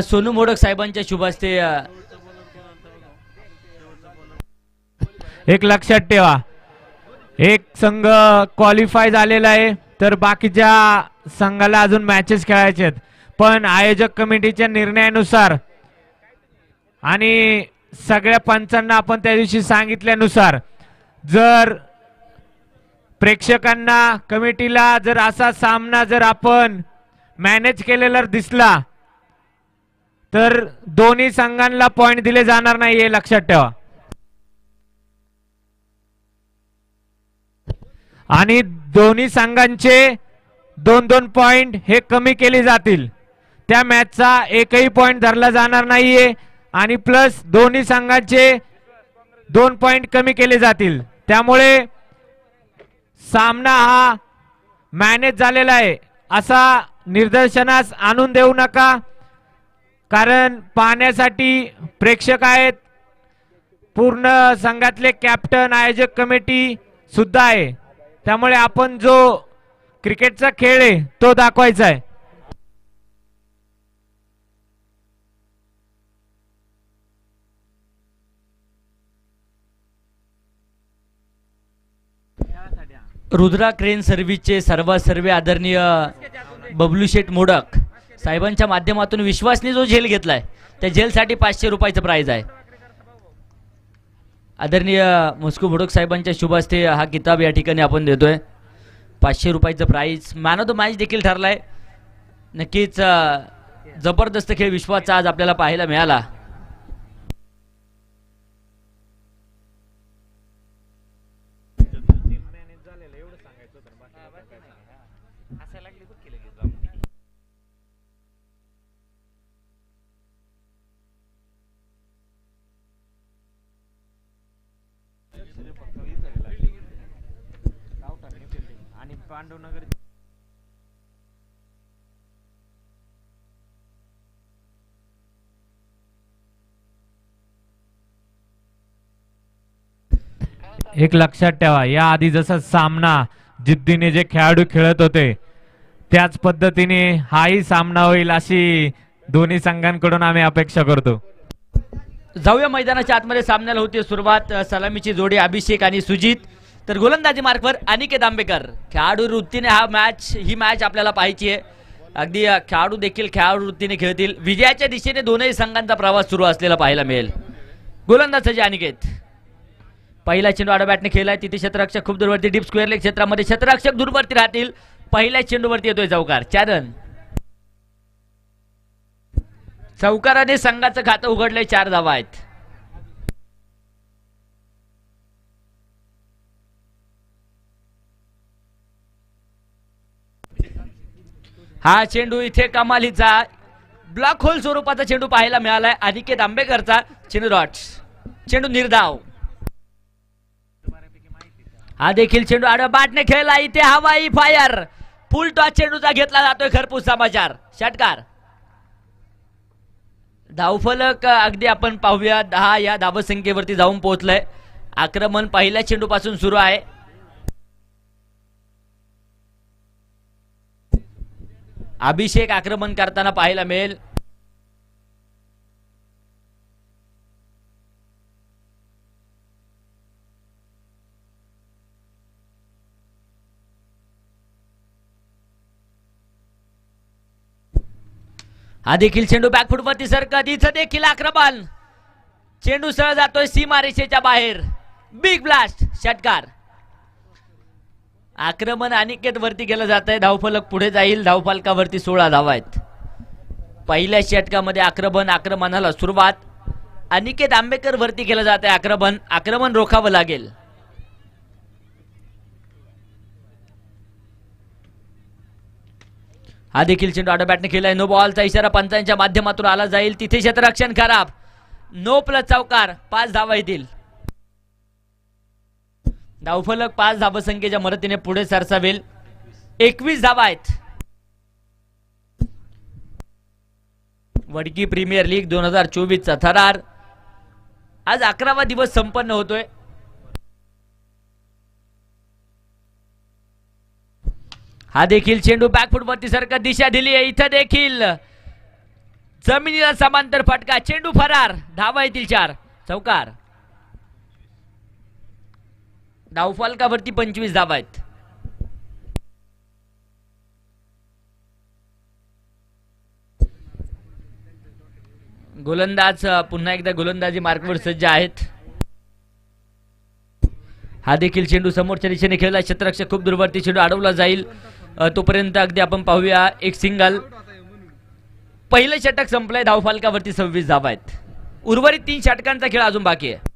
सोनू मोडक साहेबांच्या शुभ हस्ते एक लक्षात ठेवा, एक संघ क्वालिफाय झालेला आहे तर बाकीच्या संघाला अजून मॅचेस खेळायचे आहेत. पण आयोजक कमिटीच्या निर्णयानुसार आणि सगळ्या पंचांना आपण त्या दिवशी सांगितल्यानुसार जर प्रेक्षकांना कमिटीला जर असा सामना जर आपण मॅनेज केलेला दिसला तर दोन्ही संघांना पॉइंट दिले जाणार नाही हे लक्षात ठेवा. आणि दोन्ही संघांचे 2-2 पॉइंट हे कमी केले जातील. त्या मॅचचा एकही पॉइंट धरला जाणार नाहीये आणि प्लस दोन्ही संघांचे 2 पॉइंट कमी केले जातील. त्यामुळे सामना हा मॅनेज झालेला आहे असा निदर्शनास आणून देऊ नका, कारण पाहण्यासाठी प्रेक्षक आहेत, पूर्ण संघातले कॅप्टन आयोजक कमिटी सुद्धा आहे. त्यामुळे आपण जो क्रिकेटचा खेळ आहे तो दाखवायचा आहे. रुद्रा क्रेन सर्व्हिसचे सर्वे आदरणीय बबलू शेठ मोडक साहेबांच्या माध्यमातून विश्वासने जो झेल घेतलाय त्या झेलसाठी 500 रुपयाचं प्राइज आहे. आदरणीय मुस्कू मोडक साहेबांच्या शुभ हस्ते हा किताब या ठिकाणी आपण देतोय. 500 रुपयाचं prize. Man of the match देखील ठरलाय. नक्कीच जबरदस्त खेळ विश्वाचा आज आपल्याला पाहायला मिळाला. एक लक्षात ठेवा, या आधी जसा सामना जिद्दीने जे खेळाडू खेळत होते त्याच पद्धतीने हाही सामना होईल अशी दोन्ही संघांकडून आम्ही अपेक्षा करतो. जाऊया मैदानाच्या आतमध्ये. सामन्याला होती सुरुवात. सलामीची जोडी अभिषेक आणि सुजित, तर गोलंदाजी मार्कवर अनिकेत आंबेकर. खेळाडू वृत्तीने ही मॅच आपल्याला पाहायची आहे. अगदी खेळाडू देखील खेळाडू वृत्तीने खेळतील. विजयाच्या दिशेने दोनही संघांचा प्रवास सुरू असलेला पाहायला मिळेल. गोलंदाज सज्ज अनिकेत. पहिला चेंडू आडा बॅटने खेळलाय. तिथे क्षेत्ररक्षक खूप दूरवरती डीप स्क्वेअर लेग क्षेत्रामध्ये क्षेत्ररक्षक दूरवरती राहतील. पहिल्या चेंडूवरती येतोय चौकार. 4 रन. चौकाराने संघाचं खातं उघडलंय. 4 धावा आहेत. हा चेंडू इथे कमालीचा ब्लॅक होल स्वरूपाचा चेंडू पाहायला मिळालाय. अनिकेत आंबेकरचा चेंडू डॉट्स. चेंडू निर्धाव. हा देखील चेंडू आडव्या बॅटने खेळला. इथे हवाई फायर. फुल टॉस चेंडूचा घेतला जातोय. खरपूस समाचार. षटकार. धावफलक अगदी आपण पाहूया. 10 या धावसंख्येवरती जाऊन पोहोचलंय. आक्रमण पहिल्या चेंडू पासून सुरू आहे. अभिषेक आक्रमण करताना पाहायला मिळेल. हा देखील चेंडू बॅकफुटवरती सरकत. इथं देखील आक्रमण. चेंडू सरळ जातोय सीमारेषेच्या बाहेर. Big blast. षटकार. आक्रमण अनिकेत वरती केलं जात आहे. धावफलक पुढे जाईल. धावफलकावरती 16 धावा आहेत. पहिल्या षटकामध्ये आक्रमणाला सुरुवात. अनिकेत आंबेकर वरती केलं जात आहे. आक्रमण रोखावं लागेल. हा देखील चेंडू आडव्या बॅटने खेळलाय. नो बॉलचा इशारा पंचांच्या माध्यमातून आला जाईल. तिथे क्षेत्ररक्षण खराब. नो प्लस चौकार. 5 धावा येतील. धावफलक 5 धावसंख्येच्या मदतीने पुढे सरसावेल. 21 धावा आहेत. वडकी प्रीमियर लीग 2024 चा थरार आज 11वा दिवस संपन्न होतोय. हा देखील चेंडू बॅकफुटवरती सरकत दिशा दिली आहे. इथं देखील जमिनीला समांतर फटका, चेंडू फरार, धावा येतील 4, चौकार. धावफलकावरती 25 धावा आहेत. गोलंदाज पुन्हा एकदा गोलंदाजी मार्कवर सज्ज आहेत. हा देखील चेंडू समोरच्या दिशेने खेळला, क्षेत्ररक्षक खूप दूरवरती, चेंडू अडवला जाईल. तोपर्यंत अगदी आपण पाहूया एक सिंगल. पहिलं षटक संपलंय, धावफलकावरती 26 धावा आहेत. उर्वरित 3 षटकांचा खेळ अजून बाकी आहे.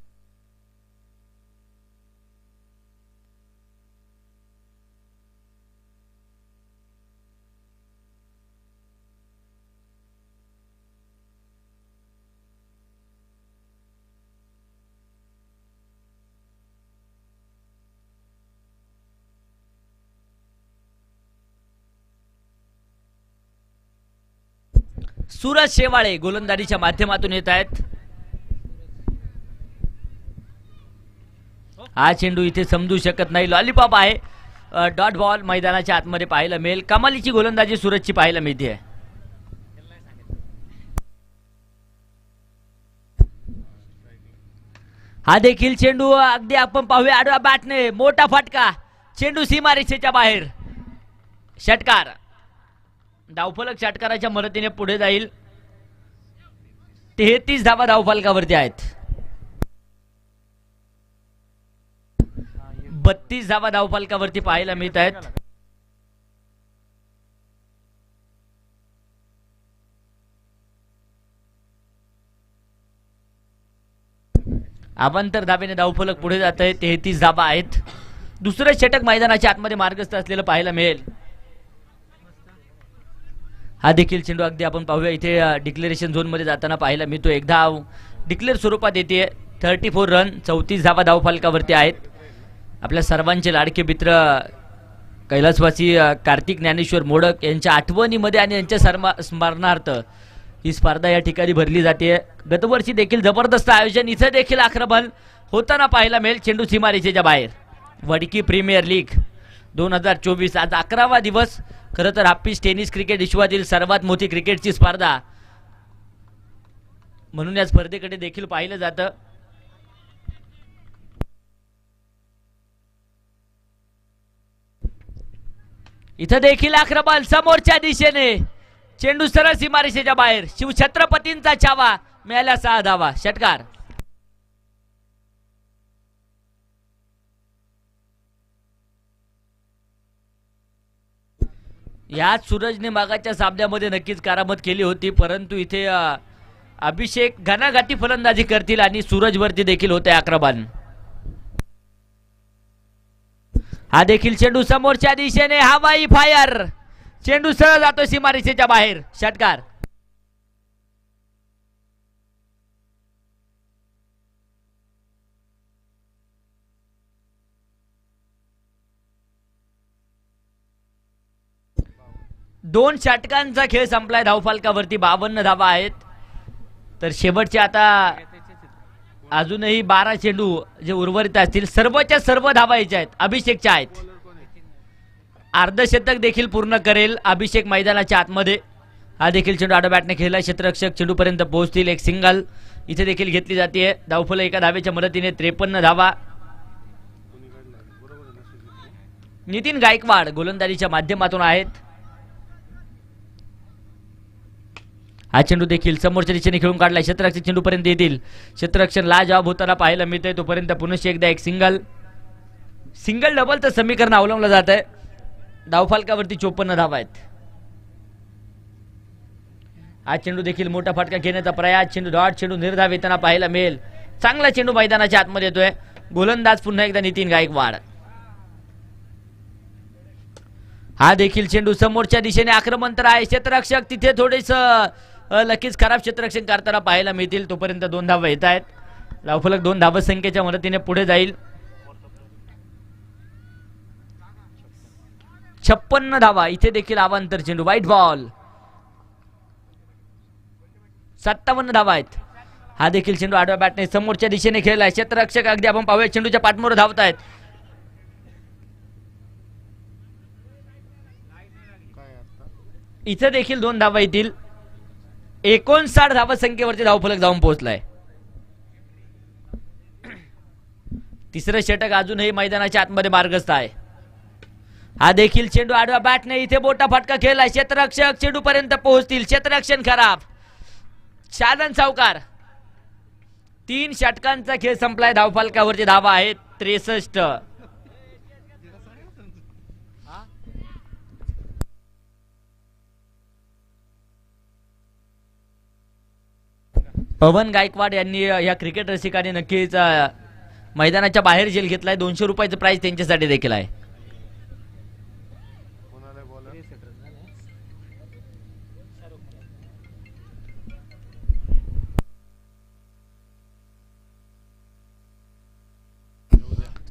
सूरज शेवाळे गोलंदाजीच्या माध्यमातून येत आहेत. हा चेंडू इथे समजू शकत नाही, लॉलीपॉप आहे. डॉट बॉल मैदानाच्या आतमध्ये पाहायला मिळेल. कमालीची गोलंदाजी सूरजची पाहायला मिळते. हा देखील चेंडू अगदी आपण पाहूया आडव्या बॅटने, मोठा फटका, चेंडू सीमारेषेच्या बाहेर, षटकार. धावफलक षटकाराच्या मदतीने पुढे जाईल. 33 धावा धावफलकावरती आहेत. 32 धावा धावफलकावरती पाहायला मिळत आहेत. अवांतर धावेने धावफलक पुढे जात आहे. 33 धावा आहेत. दुसरं षटक मैदानाच्या आतमध्ये मार्गस्थ असलेलं पाहायला मिळेल. हा देखील चेंडू अगदी आपण पाहूया इथे डिक्लेरेशन झोन मध्ये जाताना पाहायला मिळतो. एक धाव डिक्लेअर स्वरूपात येते. 34 रन, 34 धावा धावफलकावरती आहेत. आपल्या सर्वांचे लाडके मित्र कैलासवासी कार्तिक ज्ञानेश्वर मोडक यांच्या आठवणीमध्ये आणि यांच्या स्मरणार्थ ही स्पर्धा या ठिकाणी भरली जाते. गतवर्षी देखील जबरदस्त आयोजन, इथे देखील आक्रमण होताना पाहायला मिळेल. चेंडू सीमारेषेच्या बाहेर. वडकी प्रीमियर लीग 2024 आज 11वा दिवस. खरं तर हाफिज टेनिस क्रिकेट विश्वातील सर्वात मोठी क्रिकेटची स्पर्धा म्हणून या स्पर्धेकडे देखील पाहिलं जातं. इथं देखील आक्रमण समोरच्या दिशेने, चेंडू सरळ सीमारेषेच्या बाहेर. शिवछत्रपतींचा छावा, मिळाल्या 6 धावा, षटकार. याच सूरजने मागाच्या सामन्यामध्ये नक्कीच करामत केली होती, परंतु इथे अभिषेक घणाघाती फलंदाजी करतील आणि सूरजवरती देखील होते आक्रमण. हा देखील चेंडू समोरच्या दिशेने, हवाई फायर, चेंडू सरळ जातो सीमारेषेच्या बाहेर, षटकार. दोन षटकांचा खेळ संपलाय. धावफलकावरती 52 धावा आहेत. तर शेवटचे आता अजूनही 12 चेंडू जे उर्वरित असतील, सर्वच्या सर्व धावा यायच्या आहेत, अभिषेकच्या आहेत. अर्धशतक देखील पूर्ण करेल अभिषेक मैदानाच्या आतमध्ये. हा देखील चेंडू आडव्या बॅटने खेळला, क्षेत्ररक्षक चेंडूपर्यंत पोहोचतील. एक सिंगल इथे देखील घेतली जाते. धावफलक एका धावेच्या मदतीने 53 धावा. नितीन गायकवाड गोलंदाजीच्या माध्यमातून आहेत. हा चेंडू देखील समोरच्या दिशेने खेळून काढला, क्षेत्ररक्षक चेंडूपर्यंत येतील. क्षेत्ररक्षण लाजवाब होताना पाहायला मिळतंय. तोपर्यंत पुन्हा एकदा एक सिंगल डबलचं समीकरण अवलंबलं जात आहे. धावफलकावरती 54 धावा आहेत. हा चेंडू देखील मोठा फटका घेण्याचा प्रयास, चेंडू डॉट, चेंडू निर्धाव येताना पाहायला मिळेल. चांगला चेंडू मैदानाच्या आतमध्ये येतोय. गोलंदाज पुन्हा एकदा नितीन गायकवाड. हा देखील चेंडू समोरच्या दिशेने, आक्रमण तर आहे. क्षेत्ररक्षक तिथे थोडेस नक्कीच खराब क्षेत्ररक्षण करताना पाहायला मिळतील. तोपर्यंत 2 धावा येत आहेत. धावफलक 2 धावा संख्येच्या मदतीने पुढे जाईल. 56 धावा. इथे देखील अवांतर चेंडू, व्हाईट बॉल. 57 धावा आहेत. हा देखील चेंडू आडव्या बॅटने समोरच्या दिशेने खेळलाय. क्षेत्ररक्षक अगदी आपण पाहूया चेंडूच्या पाठमोर धावत आहेत. इथे देखील 2 धावा येतील. 59 धावसंख्येवरती धावफलक जाऊन पोहोचलाय. तिसरं षटक अजूनही मैदानाच्या आतमध्ये मार्गस्थ आहे. हा देखील चेंडू आडवा बॅटने इथे मोठा फटका खेळलाय. क्षेत्ररक्षक चेंडू पर्यंत पोहोचतील. क्षेत्ररक्षण खराब. शादन सावकार. 3 षटकांचा खेळ संपलाय. धावफलकावरती धावा आहेत 63. पवन गायकवाड यांनी या क्रिकेट रसिकांनी नक्कीच मैदानाच्या बाहेर जेल घेतलाय. 200 रुपयाचं प्राइस त्यांच्यासाठी देखील आहे.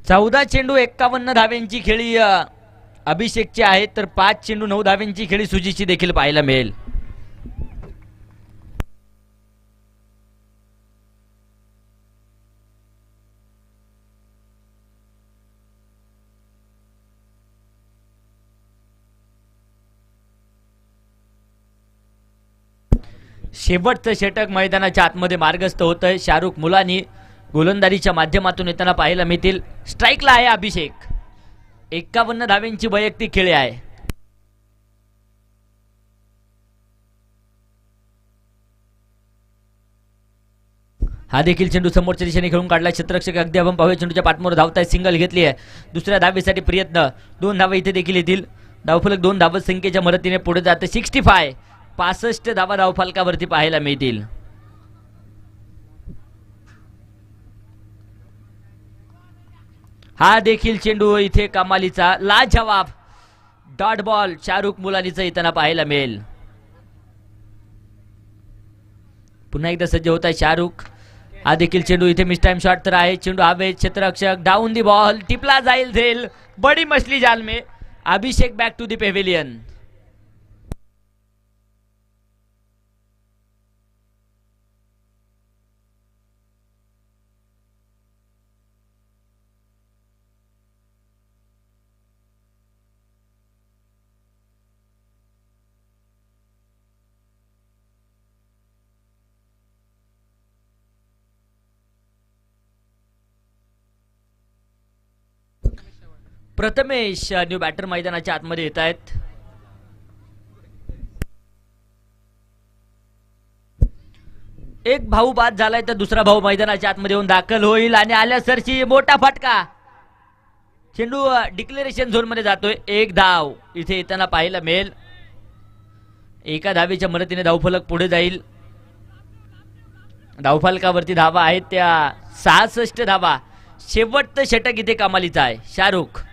चौदा चेंडू 51 धाव्यांची खेळी अभिषेकची आहे, तर 5 चेंडू 9 धाव्यांची खेळी सुजीची देखील पाहायला मिळेल. शेवटचं षटक मैदानाच्या आतमध्ये मार्गस्थ होत आहे. शाहरुख मुलानी गोलंदाजीच्या माध्यमातून येताना पाहायला मिळतील. स्ट्राईकला आहे अभिषेक. 51 धाव्यांची वैयक्तिक खेळी आहे. हा देखील चेंडू समोरच्या दिशेने खेळून काढला. क्षेत्ररक्षक अगदी आपण पाहूया चेंडूच्या पाठमोर धावताय. सिंगल घेतली आहे. दुसऱ्या धावेसाठी प्रयत्न. 2 धावा इथे देखील येतील. धावफलक 2 धावत संख्येच्या मदतीने पुढे जाते. 65 धावा धावफलकावरती पाहायला मिळतील. हा देखील चेंडू इथे कमालीचा लाजवाब डॉट बॉल शाहरुख मुलानीचा येताना पाहायला मिळेल. पुन्हा एकदा सज्ज होत आहे शाहरुख. हा देखील चेंडू इथे मिस टाइम शॉट तर आहे. चेंडू हवे. क्षेत्ररक्षक डाऊन दी बॉल. टिपला जाईल. झेल बडी मछली जाल में. Abhishek back to the pavilion. Prathamesh new batter मैदानाच्या आतमध्ये येत आहेत. एक भाऊ बाद झालाय तर दुसरा भाऊ मैदानाच्या आतमध्ये येऊन दाखल होईल आणि आल्या सरची मोठा फटका. चेंडू डिक्लेरेशन झोन मध्ये जातोय. 1 धाव इथे येताना पाहायला मिळेल. एका धावेच्या मदतीने धावफलक पुढे जाईल. धावफलकावरती धावा आहेत त्या 66 धावा. शेवटचं षटक इथे कमालीचं आहे. शाहरुख.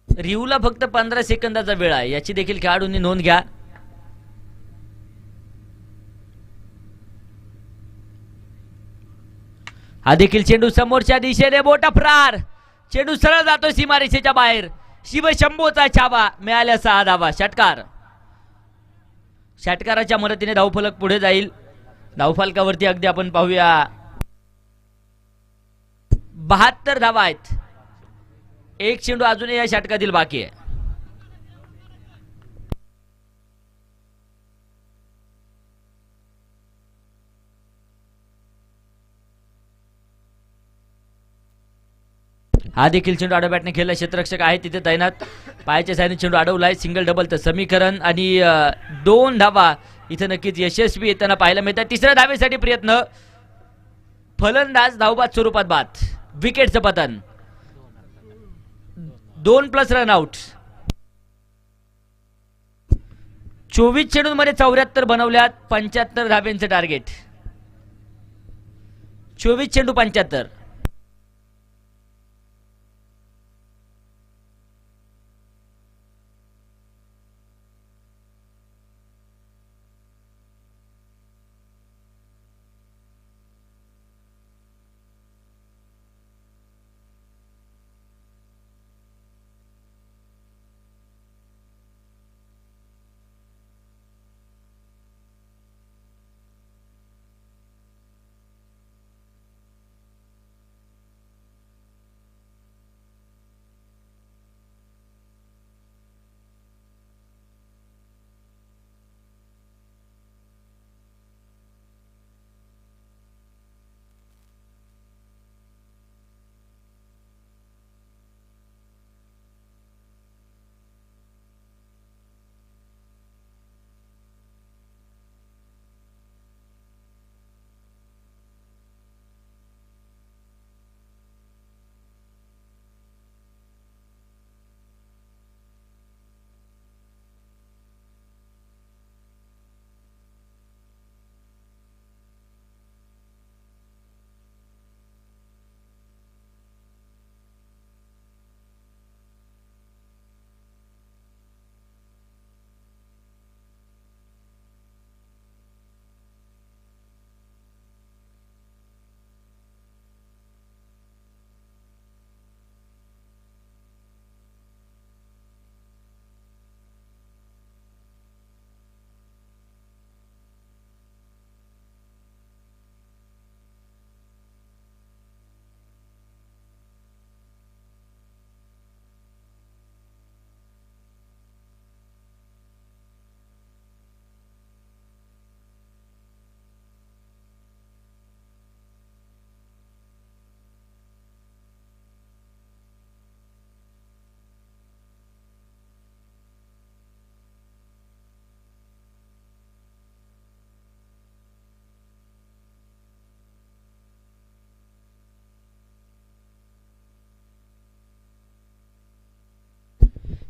रिव्हूला फक्त 15 सेकंदाचा वेळ आहे. याची देखील खेळाडूंनी नोंद घ्या. हा देखील चेंडू समोरच्या दिशेने मोठा फरार. चेंडू सरळ जातो सीमारेषेच्या बाहेर. शिवशंभोचा छावा. मिळाल्या 6 धावा. षटकार. षटकाराच्या मदतीने धावफलक पुढे जाईल. धावफलकावरती अगदी आपण पाहूया 72 धावा आहेत. एक चेंडू अजूनही या षटकातील बाकी आहे. हा देखील चेंडू आडव्या बॅटने खेळला. क्षेत्ररक्षक आहे तिथे तैनात. पायाच्या साहाय्याने चेंडू अडवलाय. सिंगल डबलचं समीकरण आणि 2 धावा इथे नक्कीच यशस्वी येताना पाहायला मिळतात. तिसऱ्या धावेसाठी प्रयत्न. फलंदाज धावबाद स्वरूपात बाद. विकेटचं पतन. 2+ रनआउट. 24 चेंडूंमध्ये 74 बनवल्यात. 75 धाव्यांचं टार्गेट. 24 चेंडू 75.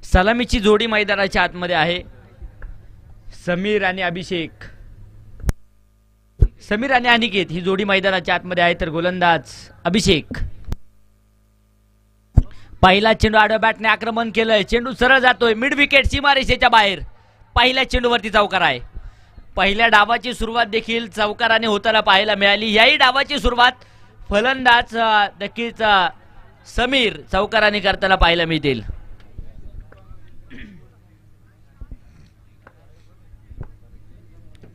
सलामीची जोडी मैदानाच्या आतमध्ये आहे. समीर आणि अभिषेक, समीर आणि अनिकेत ही जोडी मैदानाच्या आतमध्ये आहे. तर गोलंदाज अभिषेक. पहिला चेंडू आडव्या बॅटने आक्रमण केलंय. चेंडू सरळ जातोय मिड विकेट सीमारेषेच्या बाहेर. पहिल्या चेंडूवरती चौकार आहे. पहिल्या डावाची सुरुवात देखील चौकाराने होताना पाहायला मिळाली. याही डावाची सुरुवात फलंदाज नक्कीच समीर चौकाराने करताना पाहायला मिळतील.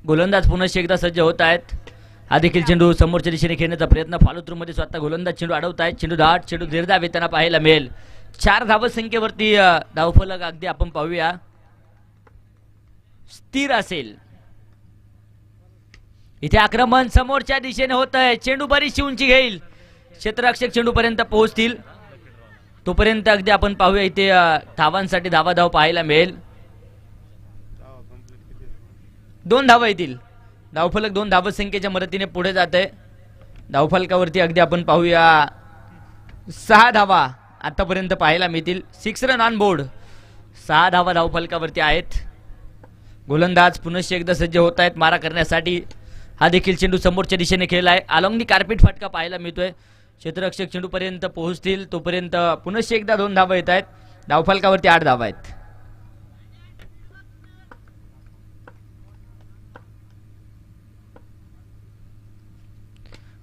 गोलंदाज पुन्हा एकदा सज्ज होत आहेत. हा देखील चेंडू समोरच्या दिशेने खेळण्याचा प्रयत्न फॉलो थ्रू मध्ये स्वतः गोलंदाज चेंडू अडवत आहेत. चेंडू दाट, चेंडू दीर्घ येताना पाहायला मिळेल. 4 धावसंख्येवरती धावफलक अगदी आपण पाहूया स्थिर असेल. इथे आक्रमण समोरच्या दिशेने होत आहे. चेंडू बरीचशी उंची घेईल. क्षेत्ररक्षक चेंडू पर्यंत पोहोचतील. तोपर्यंत अगदी आपण पाहूया इथे धावांसाठी धावाधाव पाहायला मिळेल. 2 धावा येतील. धावफलक 2 धावसंख्येच्या मदतीने पुढे जात आहे. धावफलकावरती अगदी आपण पाहूया 6 धावा आतापर्यंत पाहायला मिळतील. 6 रन ऑन बोर्ड. 6 धावा धावफलकावरती आहेत. गोलंदाज पुन्हा एकदा सज्ज होत आहेत मारा करण्यासाठी. हा देखील चेंडू समोरच्या दिशेने खेळला आहे. अलॉंग दी कार्पेट फटका पाहायला मिळतोय. क्षेत्ररक्षक चेंडू पर्यंत पोहोचतील. तोपर्यंत पुन्हा एकदा 2 धावा येत आहेत. धावफलकावरती 8 धावा आहेत.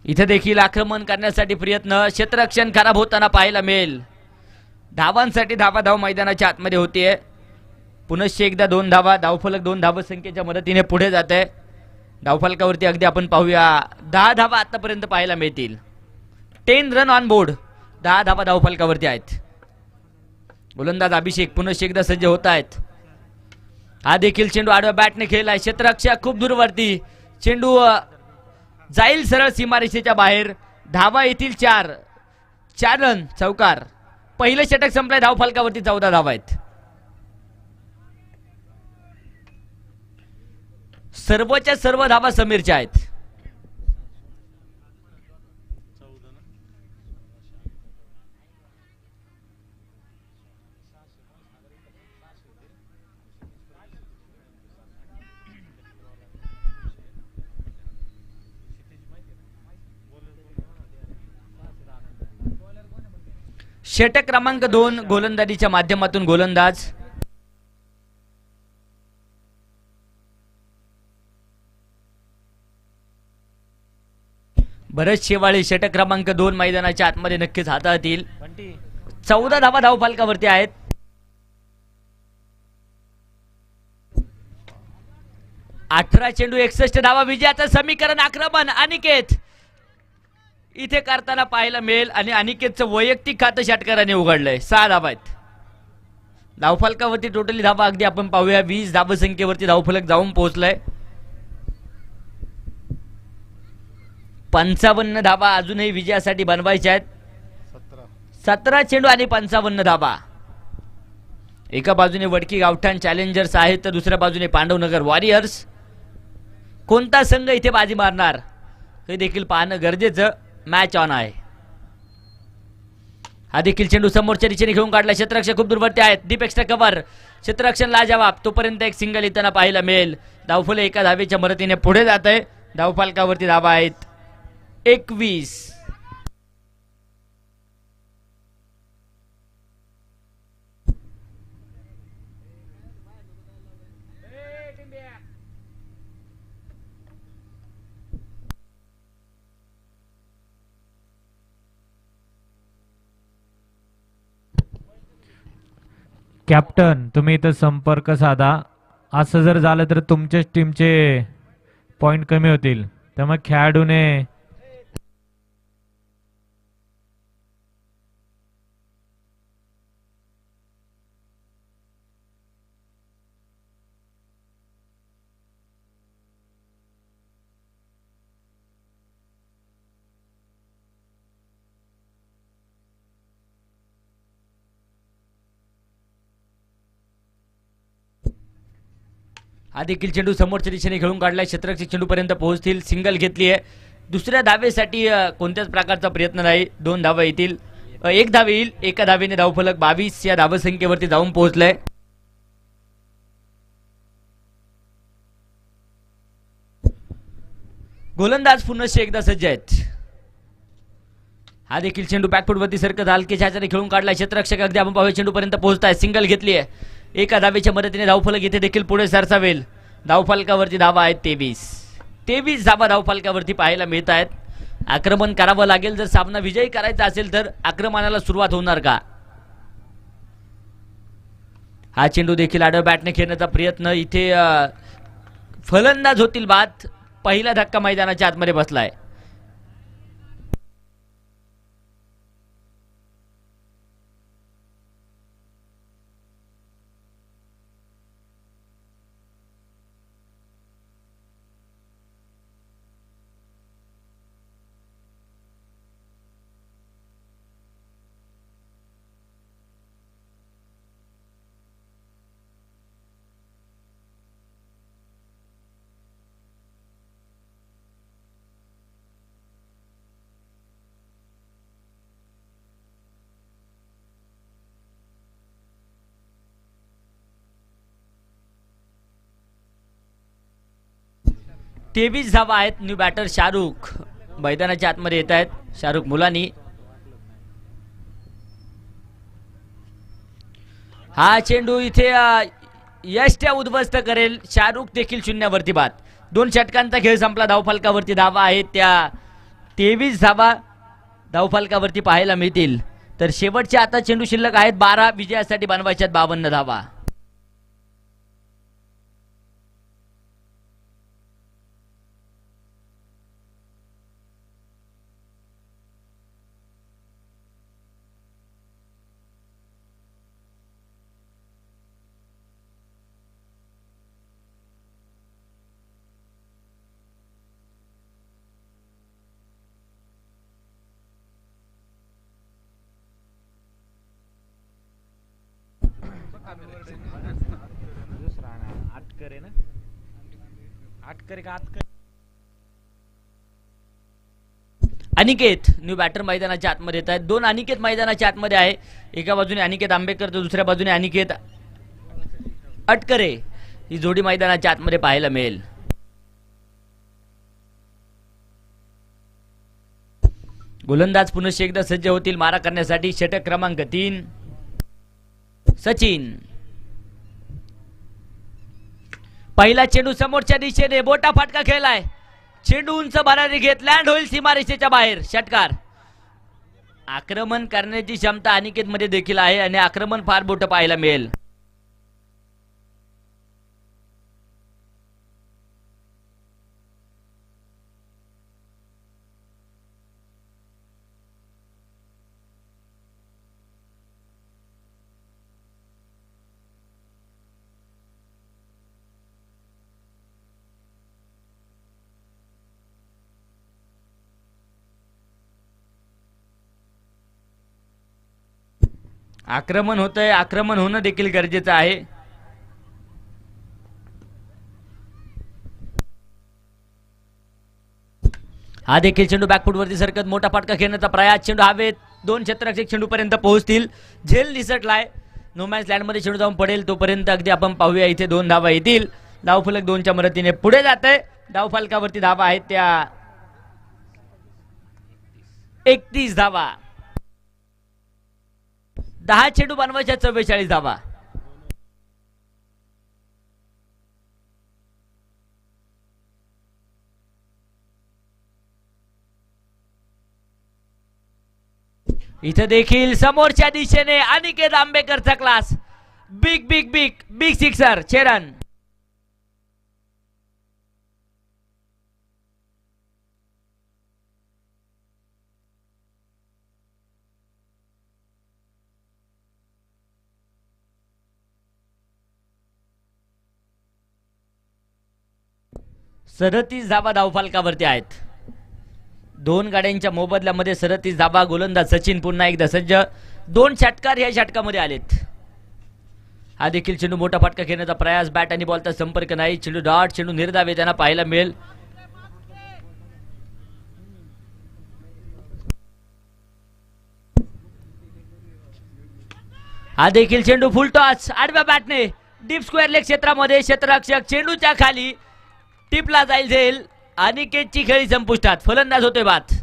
इथे देखील आक्रमण करण्यासाठी प्रयत्न. क्षेत्ररक्षण खराब होताना पाहायला मिळेल. धावांसाठी धावाधाव मैदानाच्या आतमध्ये होतीये. पुन्हा एकदा 2 धावा. धावफलक 2 धावसंख्येच्या मदतीने पुढे जात आहे. धावफलकावरती अगदी आपण पाहूया 10 धावा आतापर्यंत पाहायला मिळतील. 10 रन ऑन बोर्ड. 10 धावा धावफलकावरती आहेत. गोलंदाज अभिषेक पुन्हा एकदा सज्ज होत आहेत. हा देखील चेंडू आडव्या बॅटने खेळलाय. क्षेत्ररक्षक खूप दूरवरती. चेंडू जाईल सरळ सीमारेषेच्या बाहेर. धावा येतील 4 रन. चौकार. पहिलं षटक संपलंय. धावफलकावरती 14 धावा आहेत. सर्वच्या सर्व धावा समीरच्या आहेत. षटक क्रमांक 2 गोलंदाजीच्या माध्यमातून गोलंदाज भरत शेवाळे. षटक क्रमांक 2 मैदानाच्या आतमध्ये नक्कीच हाताळतील. 14 धावा धावफलकावरती आहेत. अठरा चेंडू 61 धावा. विजयाचं समीकरण आक्रमण अनिकेत इथे करताना पाहायला मिळेल. आणि अनिकेतचं वैयक्तिक खातं षटकाराने उघडलंय. 6 धावा आहेत. धावफलकावरती टोटली धावा अगदी आपण पाहूया 20 धावसंख्येवरती धावफलक जाऊन पोहोचलाय. 55 धावा अजूनही विजयासाठी बनवायच्या आहेत. 17 चेंडू आणि 55 धावा. एका बाजूने वडकी गावठाण चॅलेंजर्स आहेत तर दुसऱ्या बाजूने पांडवनगर वॉरियर्स. कोणता संघ इथे बाजी मारणार हे देखील पाहणं गरजेचं. मॅच ऑन आहे. हा देखील चेंडू समोरच्या दिशेने घेऊन काढला. क्षेत्ररक्षक खूप दूरवरती आहेत. Deep extra cover. क्षेत्ररक्षण लाजवाब. तोपर्यंत एक सिंगल येताना पाहायला मिळेल. धावफलक एका धावेच्या मदतीने पुढे जात आहे. धावफलकावरती धावा आहेत 21. कॅप्टन तुम्ही इथं संपर्क साधा. असं जर झालं तर तुमच्याच टीमचे पॉइंट कमी होतील. त्यामुळे खेळाडूने हा देखील चेंडू समोरच्या दिशेने खेळून काढलाय. क्षेत्ररक्षक चेंडू पर्यंत पोहोचतील. सिंगल घेतली आहे. दुसऱ्या धावेसाठी कोणत्याच प्रकारचा प्रयत्न नाही. 2 धावा येतील. एक धाव येईल. एका धावेने धावफलक 22 या धावसंख्येवरती जाऊन पोहोचलाय. गोलंदाज पुन्हा एकदा सज्ज आहेत. हा देखील चेंडू बॅकफुटवरती सरकत हलकेच्या ह्याच्याने खेळून काढला. क्षेत्ररक्षक अगदी आपण पाहूया चेंडू पर्यंत पोहोचताय. सिंगल घेतली आहे. एका धावेच्या मदतीने धावफलक इथे देखील पुढे सरसावेल. धावफलकावरती धावा आहेत 23 धावा धावफलकावरती पाहायला मिळत आहेत. आक्रमण करावं लागेल. जर सामना विजयी करायचा असेल तर आक्रमणाला सुरुवात होणार का? हा चेंडू देखील आडव्या बॅटने खेळण्याचा प्रयत्न. इथे फलंदाज होतील बाद. पहिला धक्का मैदानाच्या आतमध्ये बसलाय. तेवीस धावा आहेत. न्यू बॅटर शाहरुख मैदानाच्या आतमध्ये येत आहेत. शाहरुख मुलानी हा चेंडू इथे यष्ट्या उद्ध्वस्त करेल. शाहरुख देखील शून्यावरती बाद. 2 षटकांचा खेळ संपला. धावफलकावरती धावा आहेत त्या 23 धावा धावफलकावरती पाहायला मिळतील. तर शेवटचे आता चेंडू शिल्लक आहेत 12. विजयासाठी बनवायच्या 52 धावा. अनिकेत न्यू बॅटर मैदानाच्या आतमध्ये येत आहेत. 2 अनिकेत मैदानाच्या आतमध्ये आहे. एका बाजूने अनिकेत आंबेकर तर दुसऱ्या बाजूने अनिकेत अटकरे. ही जोडी मैदानाच्या आतमध्ये पाहायला मिळेल. गोलंदाज पुन्हा एकदा सज्ज होतील मारा करण्यासाठी. षटक क्रमांक 3 सचिन. पहिला चेंडू समोरच्या दिशेने बोटा फाटका खेळलाय. चेंडू उंच भरारी घेत लँड होईल सीमारेषेच्या बाहेर. षटकार. आक्रमण करण्याची क्षमता अनिकेत मध्ये देखील आहे आणि आक्रमण फार मोठं पाहायला मिळेल. आक्रमण होतंय. आक्रमण होणं देखील गरजेचं आहे. हा देखील चेंडू बॅकफुटवरती सरकत मोठा फटका खेळण्याचा प्रयास. चेंडू हवेत. 2 क्षेत्ररक्षक चेंडू पर्यंत पोहोचतील. झेल निसटलाय. नोमॅन्स लँड मध्ये चेंडू जाऊन पडेल तोपर्यंत अगदी आपण पाहूया इथे 2 धावा येतील. धावफलक 2च्या मदतीने पुढे जाते. धावफलकावरती धावा आहेत त्या 31 धावा. 10 चेंडू बनवायच्या 44 धावा. इथे देखील समोरच्या दिशेने अनिकेत आंबेकरचा class. Big big big big sixer. 6 run. सदतीस धावा धावफलकावरती आहेत. 2 गाड्यांच्या मोबदल्यामध्ये 37 धावा. गोलंदाज सचिन पुन्हा एकदा सज्ज. 2 षटकार या षटकामध्ये आलेत. हा देखील चेंडू मोठा फटका खेळण्याचा प्रयास. बॅट आणि बॉलचा संपर्क नाही. चेंडू डॉट. चेंडू निर्धाव त्यांना पाहायला मिळेल. हा देखील चेंडू फुल टॉस आडव्या बॅटने डीप स्क्वेअर लेग क्षेत्रामध्ये क्षेत्ररक्षक चेंडूच्या खाली टिपला जाईल. अनिकेतची खेळी संपुष्टात. फलंदाज होते बाद.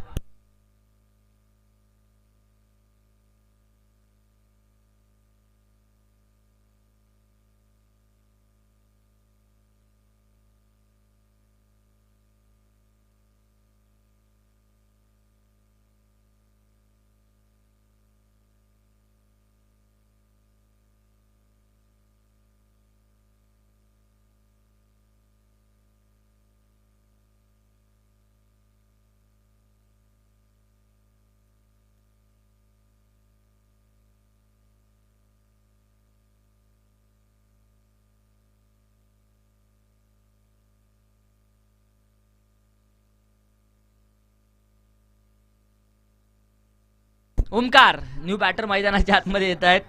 ओमकार न्यू बॅटर मैदानाच्या आतमध्ये येत आहेत.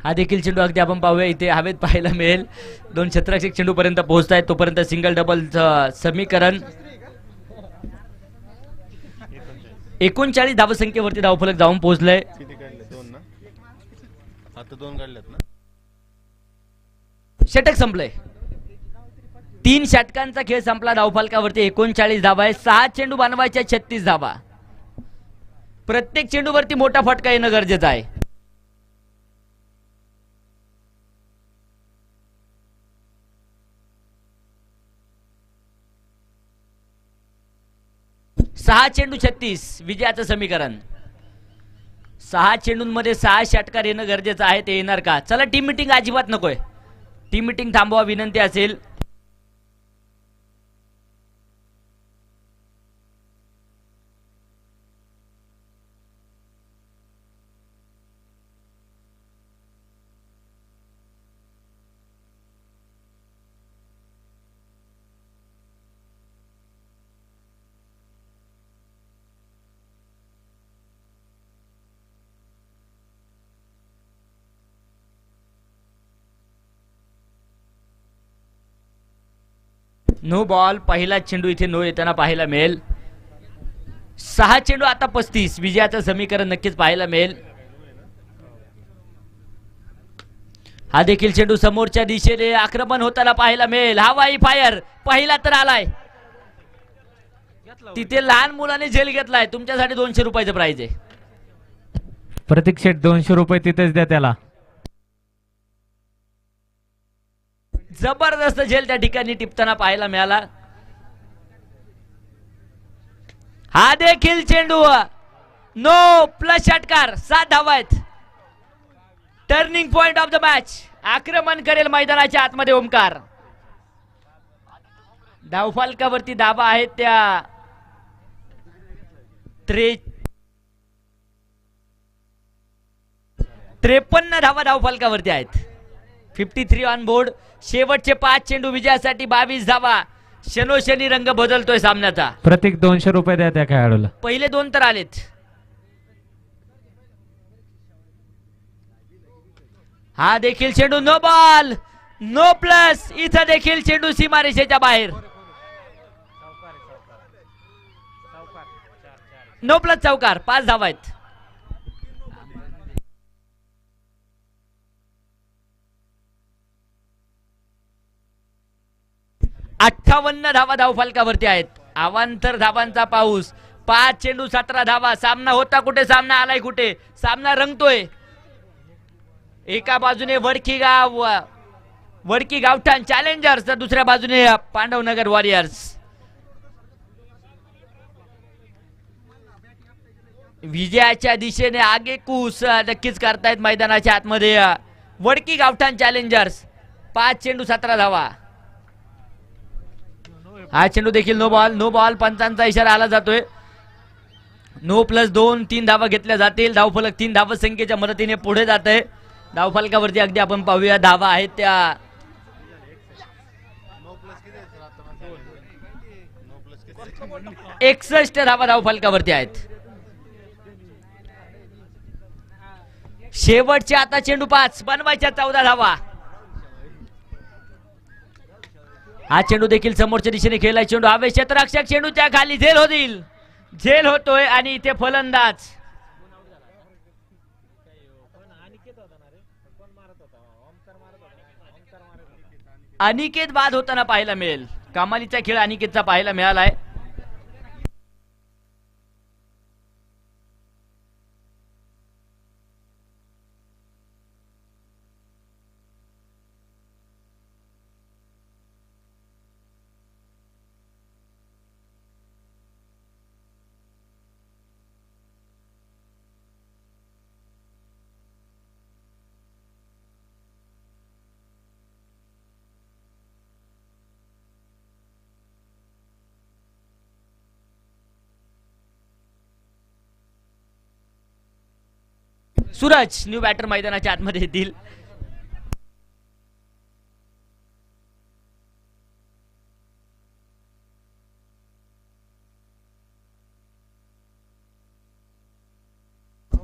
हा देखील चेंडू अगदी आपण पाहूया इथे हवेत पाहायला मिळेल. 2 क्षेत्ररक्षक चेंडू पर्यंत पोहोचतायत. तोपर्यंत सिंगल डबल समीकरण 39 धावसंख्येवरती धावफलक जाऊन पोहोचलंय. षटक संपलंय. 3 षटकांचा खेळ संपला. धावफलकावरती 39 धावा आहे. 6 चेंडू बनवायच्या 36 धावा. प्रत्येक चेंडूवरती मोठा फटका येणं गरजेचं आहे. सहा चेंडू 36 विजयाचं समीकरण. 6 चेंडूंमध्ये 6 षटकार येणं गरजेचं आहे. ते येणार का? चला टीम मिटिंग अजिबात नकोय. टीम मिटिंग थांबवा विनंती असेल. No ball. पहिला चेंडू इथे नो येताना पाहायला मिळेल. 6 चेंडू आता 35 विजयाचं समीकरण नक्कीच पाहायला मिळेल. हा देखील चेंडू समोरच्या दिशेने आक्रमण होताना पाहायला मिळेल. हवाई फायर पहिला तर आलाय. तिथे लहान मुलाने झेल घेतलाय. तुमच्यासाठी 200 रुपयाचं प्राइज आहे. प्रतीक शेठ 200 रुपये तिथेच द्या त्याला. जबरदस्त झेल त्या ठिकाणी टिपताना पाहायला मिळाला. हा देखील चेंडू नो प्लस षटकार. 7 धावा आहेत. Turning point of the match. आक्रमण करेल मैदानाच्या आतमध्ये ओमकार. धावफलकावरती धावा आहेत त्या 53 धावा धावफलकावरती आहेत. 53 ऑन बोर्ड. शेवटचे 5 चेंडू विजयासाठी 22 धावा. शनोशनी रंग बदलतोय सामन्याचा. प्रतीक 200 रुपये द्या त्या खेळाडूला. पहिले 2 तर आलेत. हा देखील चेंडू नो बॉल नो प्लस. इथं देखील चेंडू सीमारेषेच्या बाहेर. नो प्लस चौकार. 5 धावा आहेत. 58 धावा धावफलकावरती आहेत. अवांतर धावांचा पाऊस. 5 चेंडू 17 धावा. सामना होता कुठे? सामना आलाय कुठे? सामना रंगतोय. एका बाजूने वडकी गावठाण चॅलेंजर्स तर दुसऱ्या बाजूने पांडवनगर वॉरियर्स. विजयाच्या दिशेने आगेकूच नक्कीच करतायत मैदानाच्या आतमध्ये वडकी गावठाण चॅलेंजर्स. 5 चेंडू 17 धावा. हा चेंडू देखील नो बॉल. No ball. पंचांचा इशारा आला जातोय. नो प्लस 2 3 धावा घेतल्या जातील. धावफलक 3 धावसंख्येच्या मदतीने पुढे जात आहे. धावफलकावरती अगदी आपण पाहूया धावा आहेत त्या 61 धावा धावफलकावरती आहेत. शेवटचे आता चेंडू 5 बनवायच्या 14 धावा. हा चेंडू देखील समोरच्या दिशेने खेळलाय. चेंडू हवे क्षेत्ररक्षक चेंडूच्या खाली झेल होतील. झेल होतोय आणि इथे फलंदाज अनिकेत बाद होताना पाहायला मिळेल. कमालीचा खेळ अनिकेतचा पाहायला मिळालाय. सूरज न्यू बॅटर मैदानाच्या आतमध्ये येतील.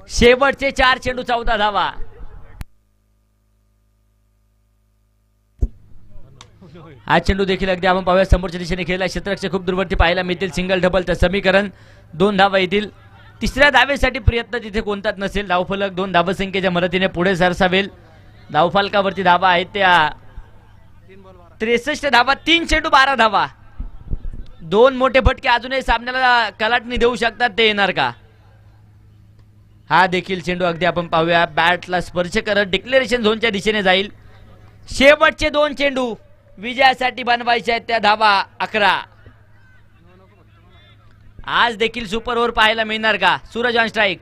शेवटचे 4 चेंडू 14 धावा. हा चेंडू देखील अगदी आपण पाहूया समोरच्या दिशेने खेळला. क्षेत्ररक्षक खूप दूरवरती पाहायला मिळतील. सिंगल डबल तर समीकरण 2 धावा येतील. तिसऱ्या धावेसाठी प्रयत्न तिथे कोणताच नसेल. धावफलक 2 धावसंख्येच्या मदतीने पुढे सरसावेल. धावफलकावरती धावा आहेत त्या 63 धावा. 3 चेंडू 12 धावा. 2 मोठे फटके अजूनही सामन्याला कलाटणी देऊ शकतात. ते येणार का? हा देखील चेंडू अगदी आपण पाहूया बॅटला स्पर्श करत डिक्लेरेशन झोनच्या दिशेने जाईल. शेवटचे 2 चेंडू विजयासाठी बनवायचे आहेत. त्या धावा 11. आज देखील सुपर ओव्हर पाहायला मिळणार का? Suraj on strike.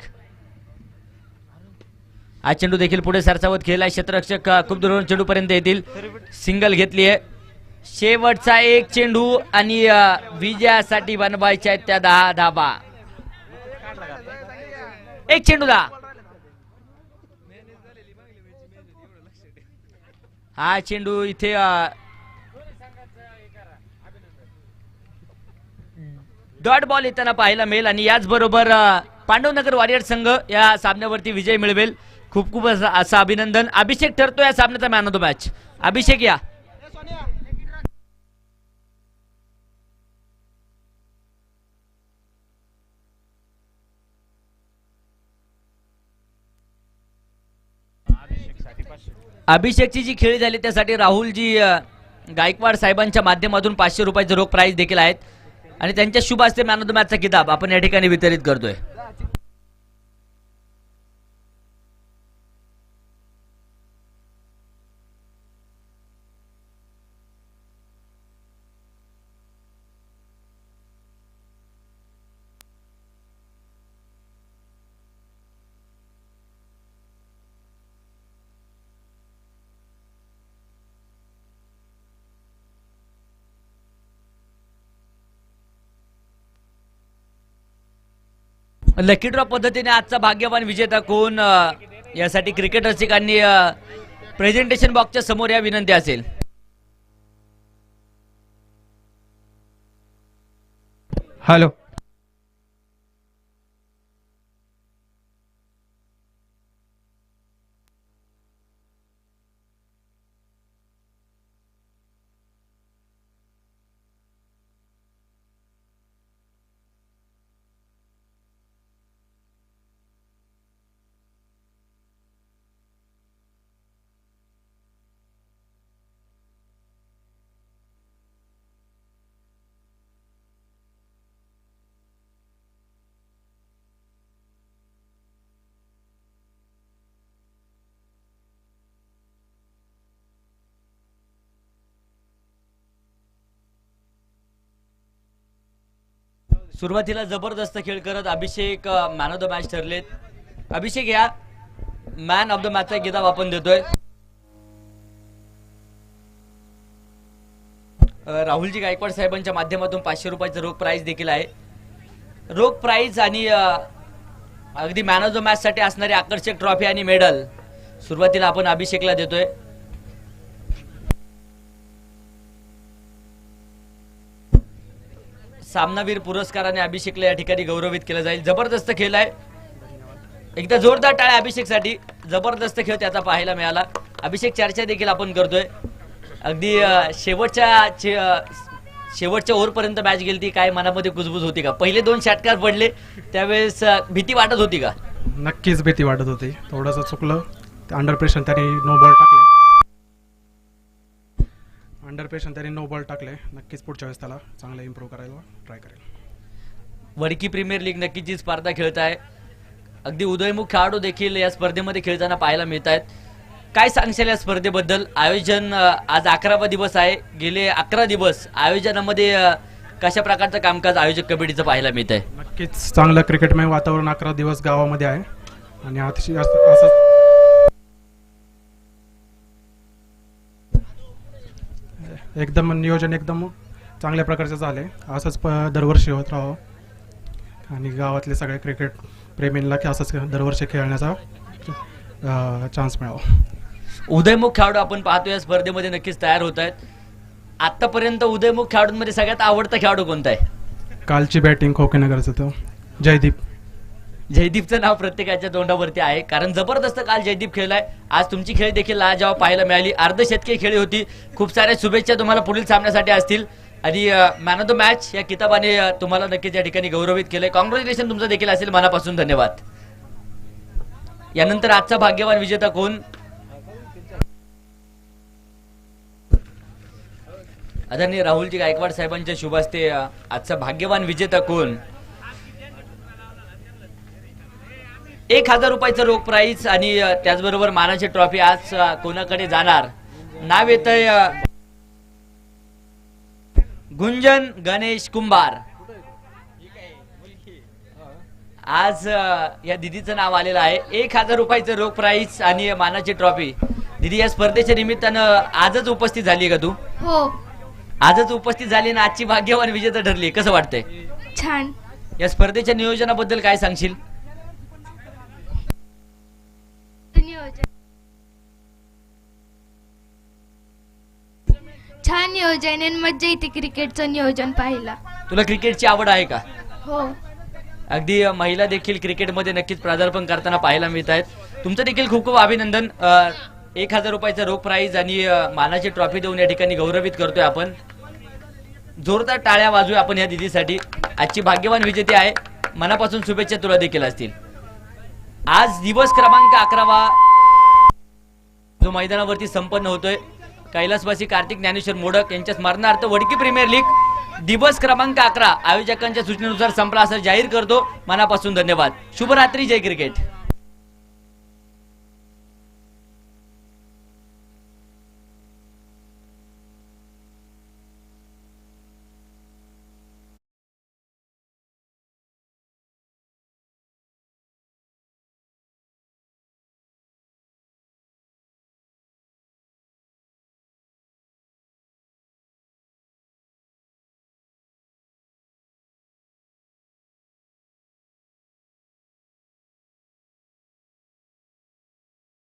आज चेंडू देखील पुढे सरसावत खेळला. क्षेत्ररक्षक खूप दूरवरून चेंडू पर्यंत येतील. सिंगल घेतली आहे. शेवटचा 1 चेंडू आणि विजयासाठी बनवायचे आहेत त्या 10 धावा. 1 चेंडू 10. हा चेंडू इथे डॉट बॉल येताना पाहायला मिळेल आणि याचबरोबर पांडवनगर वॉरियर्स संघ या सामन्यावरती विजय मिळवेल. खूप खूप असं अभिनंदन. अभिषेक ठरतो या सामन्याचा मॅन ऑफ द मॅच. अभिषेक या. अभिषेकची जी खेळी झाली त्यासाठी राहुलजी गायकवाड साहेबांच्या माध्यमातून 500 रुपयाचे रोख प्राइज देखील आहेत आणि त्यांच्या शुभ हस्ते मॅन ऑफ द मॅचचा किताब आपण या ठिकाणी वितरित करतोय. लकी ड्रॉ पद्धतीने आजचा भाग्यवान विजेता कोण यासाठी क्रिकेट रसिकांनी प्रेझेंटेशन बॉक्सच्या समोर या विनंती असेल. हॅलो. सुरुवातीला जबरदस्त खेळ करत अभिषेक मॅन ऑफ द मॅच ठरलेत. अभिषेक या मॅन ऑफ द मॅचचा किताब आपण देतोय. राहुलजी गायकवाड साहेबांच्या माध्यमातून 500 रुपयाचं रोख प्राइज देखील आहे. रोख प्राइज आणि अगदी मॅन ऑफ द मॅच साठी असणारी आकर्षक ट्रॉफी आणि मेडल सुरुवातीला आपण अभिषेकला देतोय. सामनावीर पुरस्काराने अभिषेकला या ठिकाणी गौरवित केलं जाईल. जबरदस्त खेळ आहे. एकदा जोरदार टाळ्या अभिषेकसाठी. जबरदस्त खेळ त्याचा पाहायला मिळाला. अभिषेक चर्चा देखील आपण करतोय. अगदी शेवटच्या शेवटच्या ओव्हरपर्यंत मॅच गेली, काय मनामध्ये कुजबूज होती का? पहिले 2 षटकार पडले त्यावेळेस भीती वाटत होती का? नक्कीच भीती वाटत होती. थोडंसं चुकलं, अंडर प्रेशर त्यांनी नो बॉल टाकले. नक्कीच पुढच्या वेळेस त्याला चांगलं इम्प्रूव्ह करायला ट्राय करेल. वडकी प्रीमियर लीग नक्कीच स्पर्धा खेळत आहे. अगदी उदयमुख खेळाडू देखील या स्पर्धेमध्ये खेळताना पाहायला मिळत आहेत. काय सांगशाल या स्पर्धेबद्दल? आयोजन आज 11वा दिवस आहे. गेले 11 दिवस आयोजनामध्ये कशा प्रकारचं कामकाज आयोजक कमिटीचं पाहायला मिळत आहे? नक्कीच चांगलं क्रिकेटमय वातावरण 11 दिवस गावामध्ये आहे आणि असं एकदम नियोजन एकदम चांगल्या प्रकारचं झाले. असंच दरवर्षी होत राहावं आणि गावातले सगळे क्रिकेट प्रेमींना की असंच दरवर्षी खेळण्याचा चान्स मिळावा. उदयमुख खेळाडू आपण पाहतो या स्पर्धेमध्ये नक्कीच तयार होत आहेत. आतापर्यंत उदयमुख खेळाडूंमध्ये सगळ्यात आवडता खेळाडू कोणता आहे? कालची बॅटिंग खोकेनगरचं तो जयदीप. जयदीपचं नाव प्रत्येकाच्या तोंडावरती आहे, कारण जबरदस्त काल जयदीप खेळलाय. आज तुमची खेळ देखील लाजवाब पाहायला मिळाली. अर्धशतकी खेळी होती. खूप साऱ्या शुभेच्छा तुम्हाला पुढील सामन्यासाठी असतील आणि मॅन ऑफ द मॅच या किताबाने तुम्हाला नक्कीच या ठिकाणी गौरवित केलंय. कॉंग्रॅच्युलेशन तुमचं देखील असेल मनापासून धन्यवाद. यानंतर आजचा भाग्यवान विजेता कोण? आदरणीय राहुलजी गायकवाड साहेबांच्या शुभ हस्ते आजचा भाग्यवान विजेता कोण? 1000 रुपयाचं रोख प्राईज आणि त्याचबरोबर मानाची ट्रॉफी आज कोणाकडे जाणार? नाव येतंय गुंजन गणेश कुंभार. आज या दिदीचं नाव आलेलं आहे. 1000 रुपयाचं रोख प्राईज आणि मानाची ट्रॉफी. दिदी, या स्पर्धेच्या निमित्तानं आजच उपस्थित झाली का तू? हो. आजच उपस्थित झाली ना आजची भाग्यवान विजेता ठरली. कसं वाटतंय? छान. या स्पर्धेच्या नियोजनाबद्दल काय सांगशील? छान नियोजन आणि मज्जा येते क्रिकेटचं नियोजन पाहायला. तुला क्रिकेटची आवड आहे का? हो. अगदी महिला देखील क्रिकेटमध्ये नक्कीच पदार्पण करताना पाहायला मिळत आहेत. तुमचं देखील खूप खूप अभिनंदन. 1000 रुपयाचं रोख प्राईज आणि मानाची ट्रॉफी देऊन या ठिकाणी गौरवित करतोय आपण. जोरदार टाळ्या वाजूया आपण या दिदीसाठी. आजची भाग्यवान विजेती आहे. मनापासून शुभेच्छा तुला देखील असतील. आज दिवस क्रमांक 11वा जो मैदानावरती संपन्न होतोय. कैलासवासी कार्तिक ज्ञानेश्वर मोडक यांच्या स्मरणार्थ वडकी प्रीमियर लीग दिवस क्रमांक 11 आयोजकांच्या सूचनेनुसार संपला असं जाहीर करतो. मनापासून धन्यवाद. शुभरात्री. जय क्रिकेट.